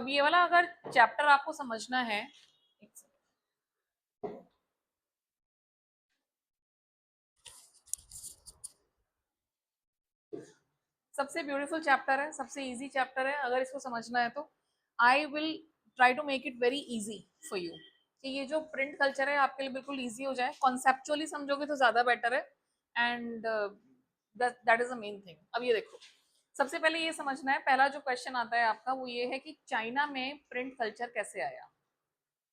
अब ये वाला अगर चैप्टर आपको समझना है, सबसे ब्यूटीफुल चैप्टर है, सबसे इजी चैप्टर है, अगर इसको समझना है तो I will try to make it very easy for you, कि ये जो प्रिंट कल्चर है आपके लिए बिल्कुल इजी हो जाए, कॉन्सेप्चुअली समझोगे तो ज्यादा बेटर है। And that is the main thing. अब ये देखो, सबसे पहले ये समझना है, पहला जो क्वेश्चन आता है आपका वो ये है कि चाइना में प्रिंट कल्चर कैसे आया।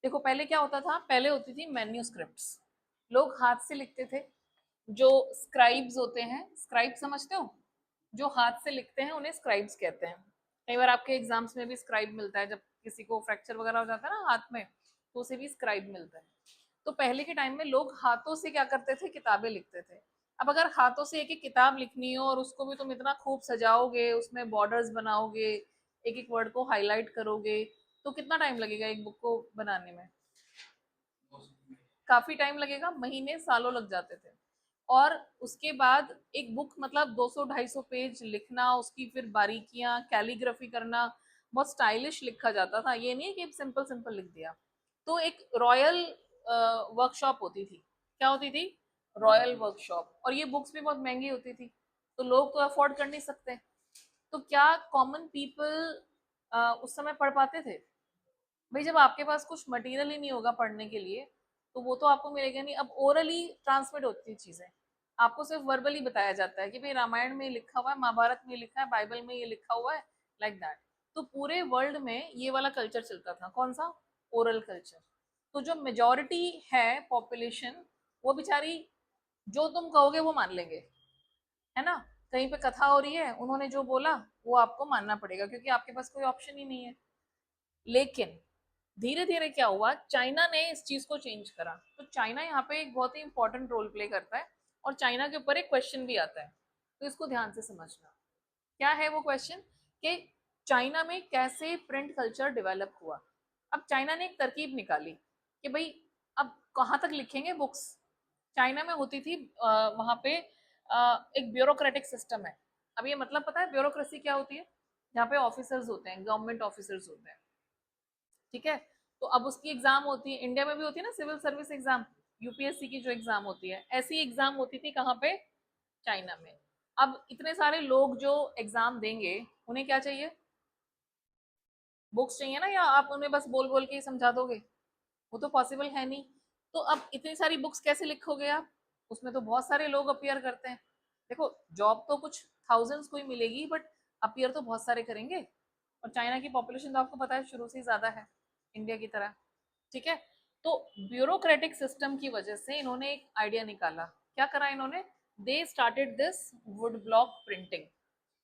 देखो पहले क्या होता था, पहले होती थी मैन्यूस्क्रिप्ट्स, लोग हाथ से लिखते थे। जो स्क्राइब्स होते हैं, स्क्राइब समझते हो, जो हाथ से लिखते हैं उन्हें स्क्राइब्स कहते हैं। कई बार आपके एग्जाम्स में भी स्क्राइब मिलता है, जब किसी को फ्रैक्चर वगैरह हो जाता है ना हाथ में, तो उसे भी स्क्राइब मिलता है। तो पहले के टाइम में लोग हाथों से क्या करते थे, किताबें लिखते थे। अब अगर हाथों से एक एक किताब लिखनी हो और उसको भी तुम इतना खूब सजाओगे, उसमें बॉर्डर्स बनाओगे, एक एक वर्ड को हाईलाइट करोगे, तो कितना टाइम लगेगा एक बुक को बनाने में? काफी टाइम लगेगा, महीने सालों लग जाते थे। और उसके बाद एक बुक मतलब 200-250 पेज लिखना, उसकी फिर बारीकियां, कैलीग्राफी करना, बहुत स्टाइलिश लिखा जाता था, ये नहीं कि सिंपल सिंपल लिख दिया। तो एक रॉयल वर्कशॉप होती थी। क्या होती थी? Royal workshop. और ये बुक्स भी बहुत महंगी होती थी, तो लोग तो अफोर्ड कर नहीं सकते। तो क्या कॉमन पीपल उस समय पढ़ पाते थे? भाई जब आपके पास कुछ मटेरियल ही नहीं होगा पढ़ने के लिए, तो वो तो आपको मिलेगा नहीं। अब ओरली ट्रांसमिट होती है चीजें, आपको सिर्फ वर्बली बताया जाता है कि भाई रामायण में लिखा हुआ है, महाभारत में लिखा है, बाइबल में ये लिखा हुआ है, लाइक दैट। तो पूरे वर्ल्ड में ये वाला कल्चर चलता था, कौन सा? Oral culture. तो जो मेजोरिटी है पॉपुलेशन, वो बेचारी जो तुम कहोगे वो मान लेंगे, है ना। कहीं पे कथा हो रही है, उन्होंने जो बोला वो आपको मानना पड़ेगा, क्योंकि आपके पास कोई ऑप्शन ही नहीं है। लेकिन धीरे धीरे क्या हुआ, चाइना ने इस चीज को चेंज करा। तो चाइना यहाँ पे एक बहुत ही इंपॉर्टेंट रोल प्ले करता है, और चाइना के ऊपर एक क्वेश्चन भी आता है, तो इसको ध्यान से समझना। क्या है वो क्वेश्चन? कि चाइना में कैसे प्रिंट कल्चर डेवलप हुआ। अब चाइना ने एक तरकीब निकाली कि भाई अब कहाँ तक लिखेंगे बुक्स। चाइना में होती थी वहां पे एक ब्यूरोक्रेटिक सिस्टम है। अब ये मतलब पता है ब्यूरोक्रेसी क्या होती है? जहाँ पे ऑफिसर्स होते हैं, गवर्नमेंट ऑफिसर्स होते हैं, ठीक है। तो अब उसकी एग्जाम होती है, इंडिया में भी होती है ना सिविल सर्विस एग्जाम, यूपीएससी की जो एग्जाम होती है, ऐसी एग्जाम होती थी कहाँ पे? चाइना में। अब इतने सारे लोग जो एग्जाम देंगे, उन्हें क्या चाहिए? बुक्स चाहिए ना, या आप उन्हें बस बोल बोल के ही समझा दोगे? वो तो पॉसिबल है नहीं। तो अब इतनी सारी बुक्स कैसे लिखोगे आप? उसमें तो बहुत सारे लोग अपीयर करते हैं। देखो जॉब तो कुछ थाउजेंड्स को ही मिलेगी, बट अपीयर तो बहुत सारे करेंगे। और चाइना की पॉपुलेशन तो आपको पता है शुरू से ही ज्यादा है, इंडिया की तरह, ठीक है। तो ब्यूरोक्रेटिक सिस्टम की वजह से इन्होंने एक आइडिया निकाला। क्या करा इन्होंने? दे started this wood block printing.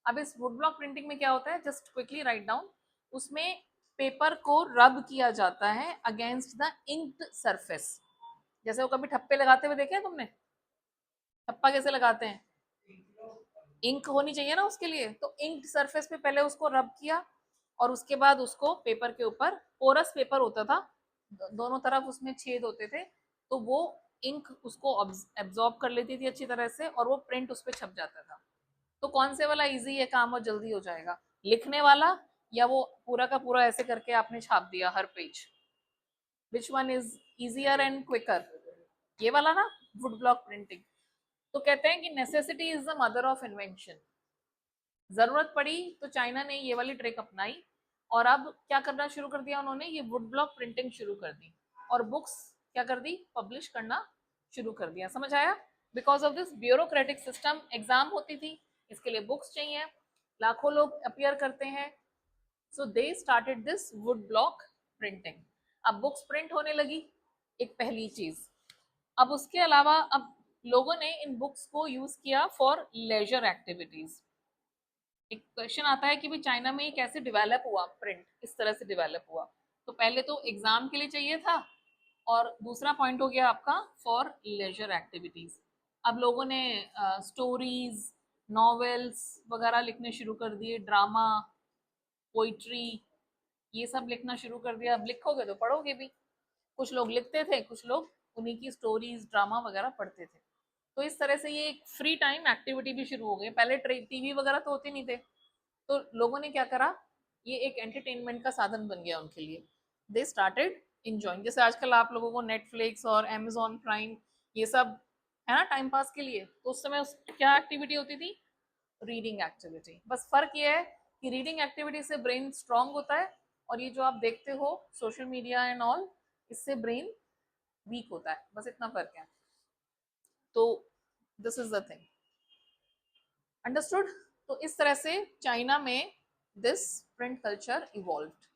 अब इस वुड ब्लॉक प्रिंटिंग में क्या होता है, जस्ट क्विकली राइट डाउन। उसमें पेपर को रब किया जाता है अगेंस्ट द इंक्ड सरफेस। जैसे वो कभी ठप्पे लगाते हुए देखे हैं तुमने? ठप्पा कैसे लगाते हैं? इंक होनी चाहिए ना उसके लिए, तो इंक्ड सरफेस पे पहले उसको रब किया, और उसके बाद उसको पेपर के ऊपर, पोरस पेपर होता था, दोनों तरफ उसमें छेद होते थे, तो वो इंक उसको एब्जॉर्ब कर लेती थी अच्छी तरह से, और वो प्रिंट उस पर छप जाता था। तो कौन से वाला इजी है काम और जल्दी हो जाएगा, लिखने वाला, या वो पूरा का पूरा ऐसे करके आपने छाप दिया हर page? Which one is easier and quicker? ये वाला ना, वुड ब्लॉक प्रिंटिंग। तो कहते हैं कि necessity is the mother of invention. जरूरत पड़ी तो चाइना ने ये वाली ट्रिक अपनाई, और अब क्या करना शुरू कर दिया उन्होंने, ये वुड ब्लॉक प्रिंटिंग शुरू कर दी, और बुक्स क्या कर दी, पब्लिश करना शुरू कर दिया। समझ आया? Because of this bureaucratic system, exam होती थी, इसके लिए बुक्स चाहिए, लाखों लोग अपियर करते हैं, so they started this wood block printing. अब बुक्स प्रिंट होने लगी, एक पहली चीज। अब उसके अलावा अब लोगों ने इन बुक्स को यूज किया फॉर लेजर एक्टिविटीज। एक क्वेश्चन आता है कि भाई चाइना में ये कैसे डेवलप हुआ, प्रिंट किस तरह से डेवलप हुआ। तो पहले तो एग्जाम के लिए चाहिए था, और दूसरा पॉइंट हो गया आपका फॉर लेजर एक्टिविटीज। अब लोगों ने स्टोरीज, नॉवेल्स वगैरह लिखने शुरू कर दिए, ड्रामा, पोइट्री, ये सब लिखना शुरू कर दिया। अब लिखोगे तो पढ़ोगे भी। कुछ लोग लिखते थे, कुछ लोग उन्हीं की स्टोरीज, ड्रामा वगैरह पढ़ते थे। तो इस तरह से ये एक फ्री टाइम एक्टिविटी भी शुरू हो गई। पहले टीवी वगैरह तो होते नहीं थे, तो लोगों ने क्या करा, ये एक एंटरटेनमेंट का साधन बन गया उनके लिए। दे स्टार्टेड इंजॉइंग, जैसे आजकल आप लोगों को नेटफ्लिक्स और अमेजोन प्राइम ये सब है ना टाइम पास के लिए, तो उस समय क्या एक्टिविटी होती थी, रीडिंग एक्टिविटी। बस फर्क ये है कि रीडिंग एक्टिविटी से ब्रेन स्ट्रांग होता है, और ये जो आप देखते हो सोशल मीडिया एंड ऑल, इससे ब्रेन वीक होता है, बस इतना फर्क है। तो this is the thing, understood. तो इस तरह से चाइना में दिस प्रिंट कल्चर इवॉल्व्ड।